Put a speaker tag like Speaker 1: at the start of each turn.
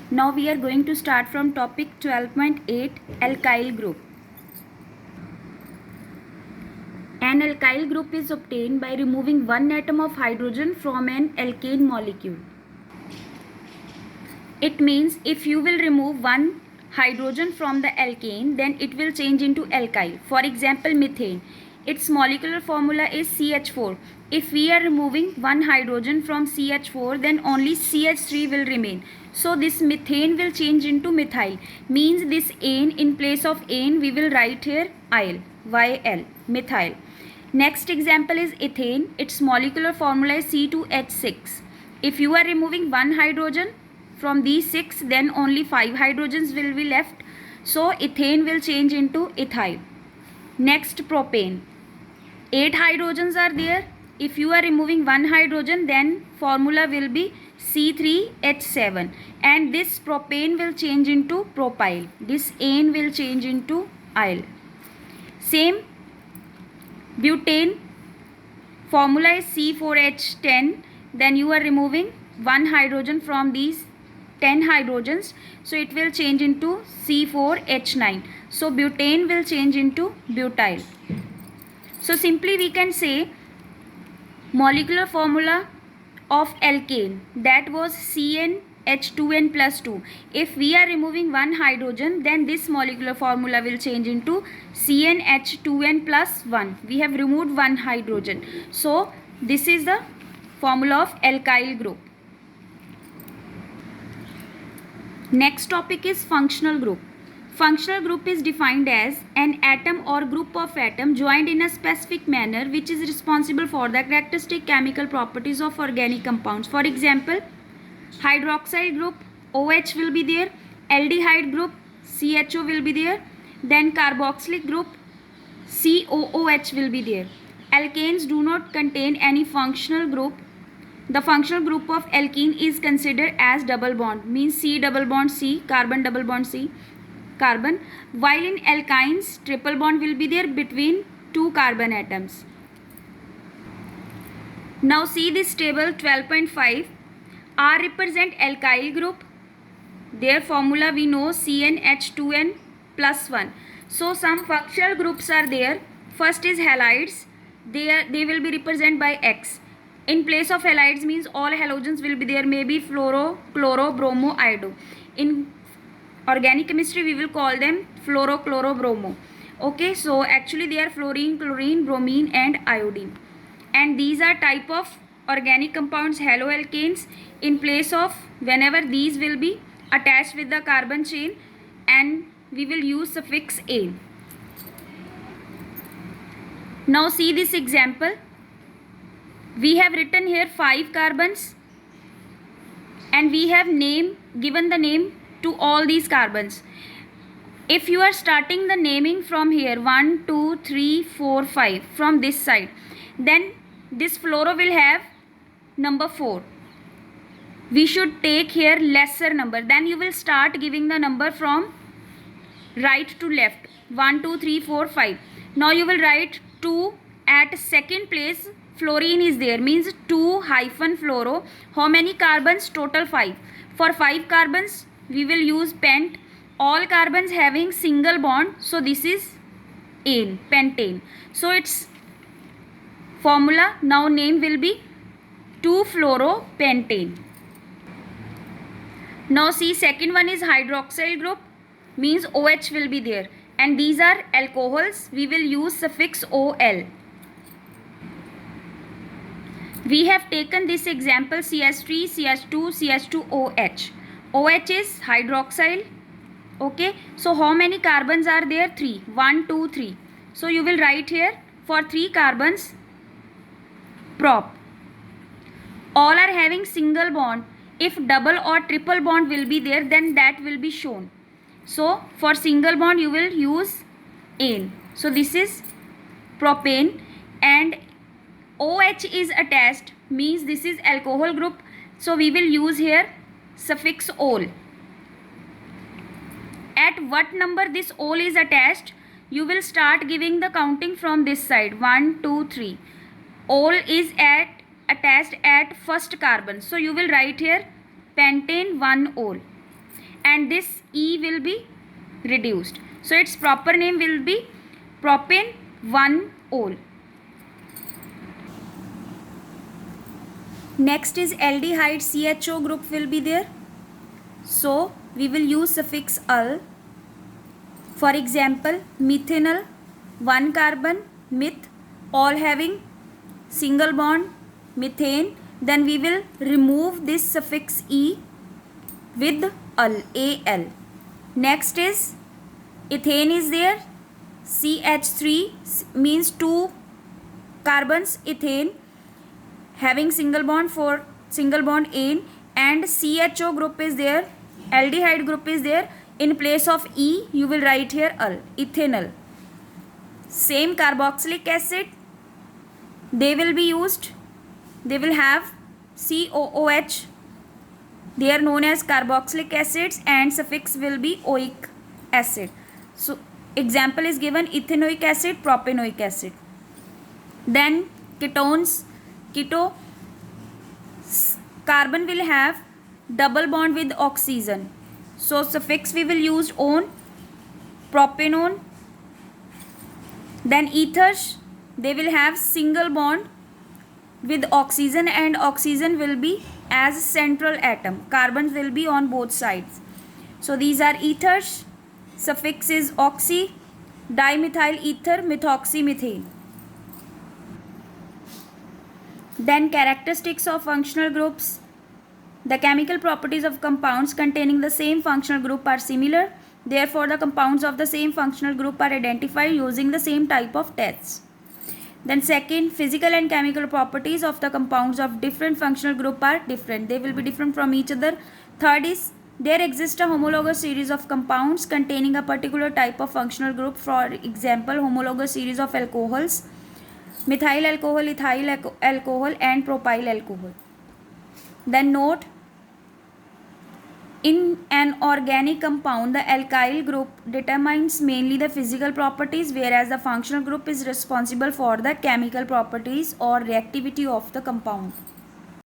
Speaker 1: Now we are going to start from topic 12.8, alkyl group. An alkyl group is obtained by removing one atom of hydrogen from an alkane molecule. It means if you will remove one hydrogen from the alkane, then it will change into alkyl. For example, methane. Its molecular formula is CH4. If we are removing one hydrogen from CH4, then only CH3 will remain. So this methane will change into methyl. Means this ane, in place of ane, we will write here YL, YL, methyl. Next example is ethane. Its molecular formula is C2H6. If you are removing one hydrogen from these 6, then only 5 hydrogens will be left. So ethane will change into ethyl. Next, propane. 8 hydrogens are there. If you are removing one hydrogen, then formula will be C3H7, and this propane will change into propyl. This ane will change into yl. Same, butane, formula is C4H10. Then you are removing one hydrogen from these 10 hydrogens, so it will change into C4H9. So butane will change into butyl. So simply we can say molecular formula of alkane, that was CnH2n plus 2. If we are removing one hydrogen, then this molecular formula will change into CnH2n plus 1. We have removed one hydrogen. So this is the formula of alkyl group. Next topic is functional group. Functional group is defined as an atom or group of atoms joined in a specific manner which is responsible for the characteristic chemical properties of organic compounds. For example, hydroxyl group OH will be there, aldehyde group CHO will be there, then carboxylic group COOH will be there. Alkanes do not contain any functional group. The functional group of alkene is considered as double bond, means C double bond C, carbon double bond C, carbon, while in alkynes triple bond will be there between two carbon atoms. Now see this table 12.5. R represent alkyl group. Their formula we know CnH2n plus 1. So some functional groups are there. First is halides. They will be represented by X. In place of halides means all halogens will be there, maybe fluoro, chloro, bromo, iodo. In organic chemistry we will call them fluoro, chloro, bromo. Okay, so actually they are fluorine, chlorine, bromine and iodine. And these are type of organic compounds, haloalkanes. In place of, whenever these will be attached with the carbon chain, and we will use suffix "ane". Now see this example. We have written here 5 carbons and we have given the name to all these carbons. If you are starting the naming from here 1, 2, 3, 4, 5 from this side, then this fluoro will have number 4. We should take here lesser number. Then you will start giving the number from right to left, 1, 2, 3, 4, 5. Now you will write 2 at second place. Fluorine is there, means 2 hyphen fluoro. How many carbons? Total 5. For 5 carbons we will use pent. All carbons having single bond, so this is ane, pentane. So its formula, now name will be 2-fluoropentane. Now see, second one is hydroxyl group, means OH will be there, and these are alcohols. We will use suffix OL. We have taken this example CH3, CH2, CH2OH. OH is hydroxyl. Okay, so how many carbons are there? 3. 1, 2, 3. So you will write here for 3 carbons prop. All are having single bond. If double or triple bond will be there, then that will be shown. So for single bond you will use ane. So this is propane, and OH is attached, means this is alcohol group, so we will use here suffix ol. At what number this ol is attached, you will start giving the counting from this side, 1, 2, 3. Ol is attached at first carbon, so you will write here pentane 1 ol. and this E will be reduced. So its proper name will be propane 1-ol. Next is aldehyde CHO group will be there. So we will use suffix -al. For example, methanol, 1 carbon, meth, all having single bond, methane. Then we will remove this suffix E with -al, Al. Next is ethane is there. CH3 means 2 carbons, ethane, having single bond for single bond ane, and CHO group is there, aldehyde group is there. In place of E you will write here -al, ethanol. Same carboxylic acid they will be used, they will have COOH, they are known as carboxylic acids, and suffix will be oic acid. So example is given, ethanoic acid, propanoic acid. Then ketones, keto, carbon will have double bond with oxygen, so suffix we will use on, propanone. Then ethers, they will have single bond with oxygen, and oxygen will be as central atom, carbons will be on both sides. So these are ethers, suffix is oxy, dimethyl ether, methoxymethane. Then characteristics of functional groups. The chemical properties of compounds containing the same functional group are similar. Therefore, the compounds of the same functional group are identified using the same type of tests. Then second, physical and chemical properties of the compounds of different functional group are different. They will be different from each other. Third is, there exists a homologous series of compounds containing a particular type of functional group. For example, homologous series of alcohols, methyl alcohol, ethyl alcohol, and propyl alcohol. Then note, in an organic compound, the alkyl group determines mainly the physical properties, whereas the functional group is responsible for the chemical properties or reactivity of the compound.